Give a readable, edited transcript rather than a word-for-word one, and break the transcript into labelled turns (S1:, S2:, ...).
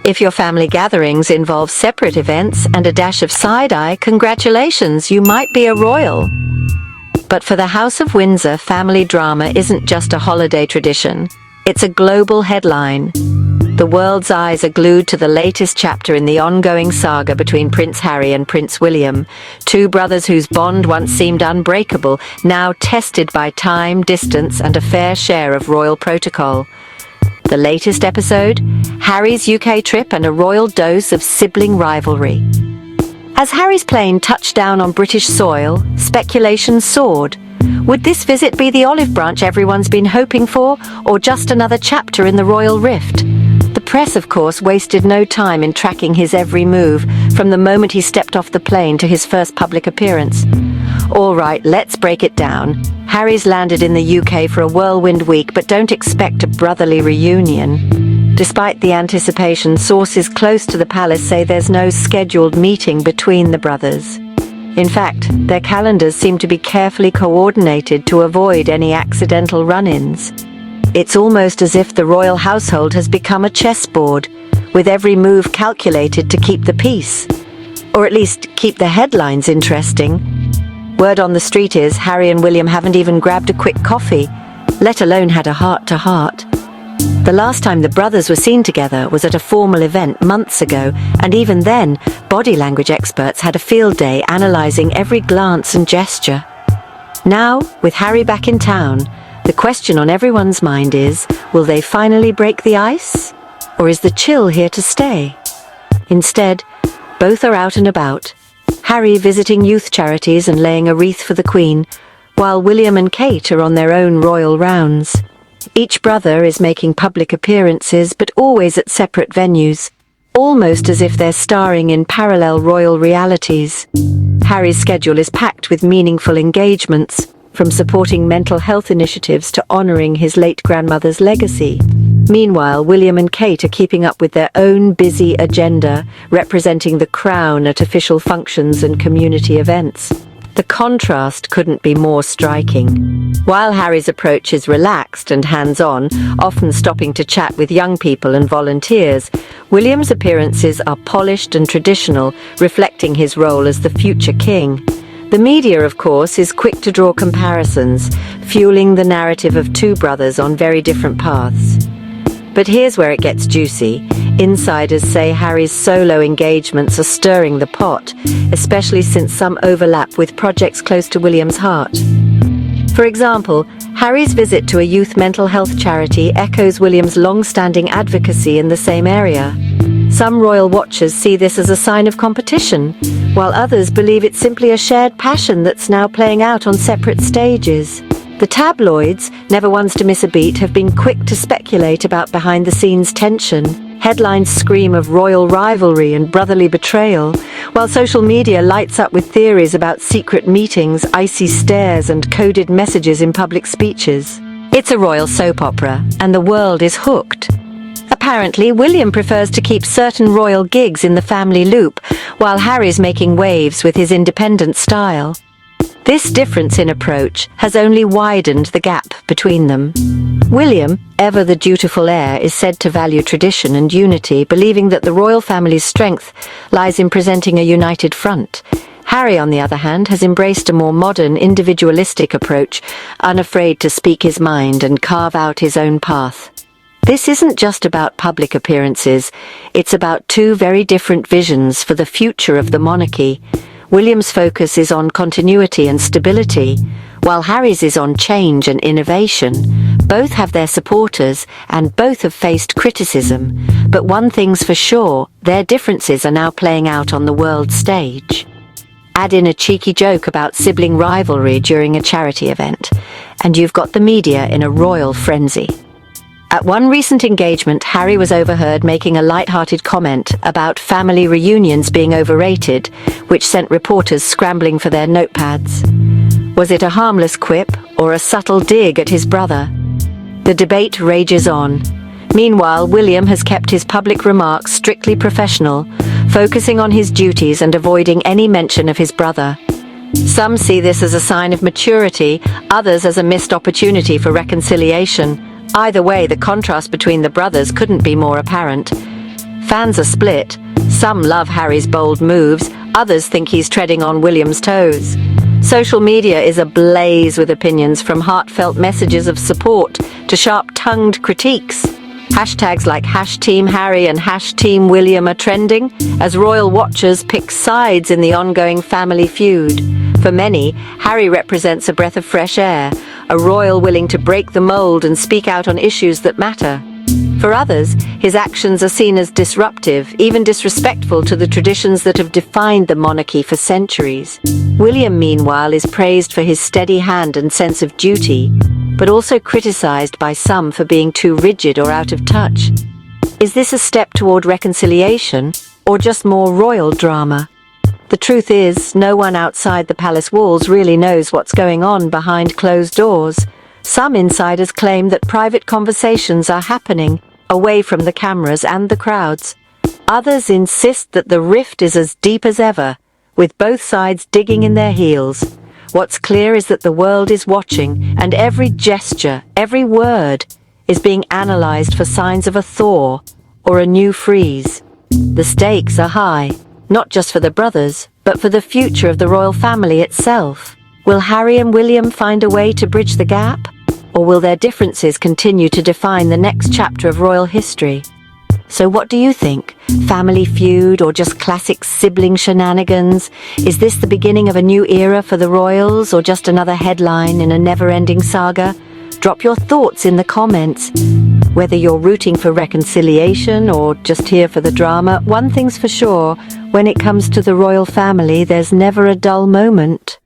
S1: If your family gatherings involve separate events and a dash of side-eye, congratulations, you might be a royal. But for the House of Windsor, family drama isn't just a holiday tradition. It's a global headline. The world's eyes are glued to the latest chapter in the ongoing saga between Prince Harry and Prince William, two brothers whose bond once seemed unbreakable, now tested by time, distance, and a fair share of royal protocol. The latest episode, Harry's UK trip and a royal dose of sibling rivalry. As Harry's plane touched down on British soil, speculation soared. Would this visit be the olive branch everyone's been hoping for, or just another chapter in the royal rift? The press, of course, wasted no time in tracking his every move, from the moment he stepped off the plane to his first public appearance. All right, let's break it down. Harry's landed in the UK for a whirlwind week, but don't expect a brotherly reunion. Despite the anticipation, sources close to the palace say there's no scheduled meeting between the brothers. In fact, their calendars seem to be carefully coordinated to avoid any accidental run-ins. It's almost as if the royal household has become a chessboard, with every move calculated to keep the peace. Or at least keep the headlines interesting. Word on the street is Harry and William haven't even grabbed a quick coffee, let alone had a heart-to-heart. The last time the brothers were seen together was at a formal event months ago, and even then, body language experts had a field day analysing every glance and gesture. Now, with Harry back in town, the question on everyone's mind is, will they finally break the ice? Or is the chill here to stay? Instead, both are out and about. Harry visiting youth charities and laying a wreath for the Queen, while William and Kate are on their own royal rounds. Each brother is making public appearances, but always at separate venues, almost as if they're starring in parallel royal realities. Harry's schedule is packed with meaningful engagements, from supporting mental health initiatives to honouring his late grandmother's legacy. Meanwhile, William and Kate are keeping up with their own busy agenda, representing the crown at official functions and community events. The contrast couldn't be more striking. While Harry's approach is relaxed and hands-on, often stopping to chat with young people and volunteers, William's appearances are polished and traditional, reflecting his role as the future king. The media, of course, is quick to draw comparisons, fueling the narrative of two brothers on very different paths. But here's where it gets juicy. Insiders say Harry's solo engagements are stirring the pot, especially since some overlap with projects close to William's heart. For example, Harry's visit to a youth mental health charity echoes William's long-standing advocacy in the same area. Some royal watchers see this as a sign of competition, while others believe it's simply a shared passion that's now playing out on separate stages. The tabloids, never ones to miss a beat, have been quick to speculate about behind-the-scenes tension. Headlines scream of royal rivalry and brotherly betrayal, while social media lights up with theories about secret meetings, icy stares, and coded messages in public speeches. It's a royal soap opera, and the world is hooked. Apparently, William prefers to keep certain royal gigs in the family loop, while Harry's making waves with his independent style. This difference in approach has only widened the gap between them. William, ever the dutiful heir, is said to value tradition and unity, believing that the royal family's strength lies in presenting a united front. Harry, on the other hand, has embraced a more modern, individualistic approach, unafraid to speak his mind and carve out his own path. This isn't just about public appearances, it's about two very different visions for the future of the monarchy. William's focus is on continuity and stability, while Harry's is on change and innovation. Both have their supporters, and both have faced criticism. But one thing's for sure, their differences are now playing out on the world stage. Add in a cheeky joke about sibling rivalry during a charity event, and you've got the media in a royal frenzy. At one recent engagement, Harry was overheard making a light-hearted comment about family reunions being overrated, which sent reporters scrambling for their notepads. Was it a harmless quip or a subtle dig at his brother? The debate rages on. Meanwhile, William has kept his public remarks strictly professional, focusing on his duties and avoiding any mention of his brother. Some see this as a sign of maturity, others as a missed opportunity for reconciliation. Either way, the contrast between the brothers couldn't be more apparent. Fans are split. Some love Harry's bold moves, others think he's treading on William's toes. Social media is ablaze with opinions, from heartfelt messages of support to sharp-tongued critiques. Hashtags like #TeamHarry and #TeamWilliam are trending as royal watchers pick sides in the ongoing family feud. For many, Harry represents a breath of fresh air, a royal willing to break the mold and speak out on issues that matter. For others, his actions are seen as disruptive, even disrespectful to the traditions that have defined the monarchy for centuries. William, meanwhile, is praised for his steady hand and sense of duty, but also criticized by some for being too rigid or out of touch. Is this a step toward reconciliation, or just more royal drama? The truth is, no one outside the palace walls really knows what's going on behind closed doors. Some insiders claim that private conversations are happening away from the cameras and the crowds. Others insist that the rift is as deep as ever, with both sides digging in their heels. What's clear is that the world is watching, and every gesture, every word, is being analyzed for signs of a thaw or a new freeze. The stakes are high, not just for the brothers, but for the future of the royal family itself. Will Harry and William find a way to bridge the gap? Or will their differences continue to define the next chapter of royal history? So what do you think? Family feud or just classic sibling shenanigans? Is this the beginning of a new era for the royals, or just another headline in a never-ending saga? Drop your thoughts in the comments. Whether you're rooting for reconciliation or just here for the drama, one thing's for sure, when it comes to the royal family, there's never a dull moment.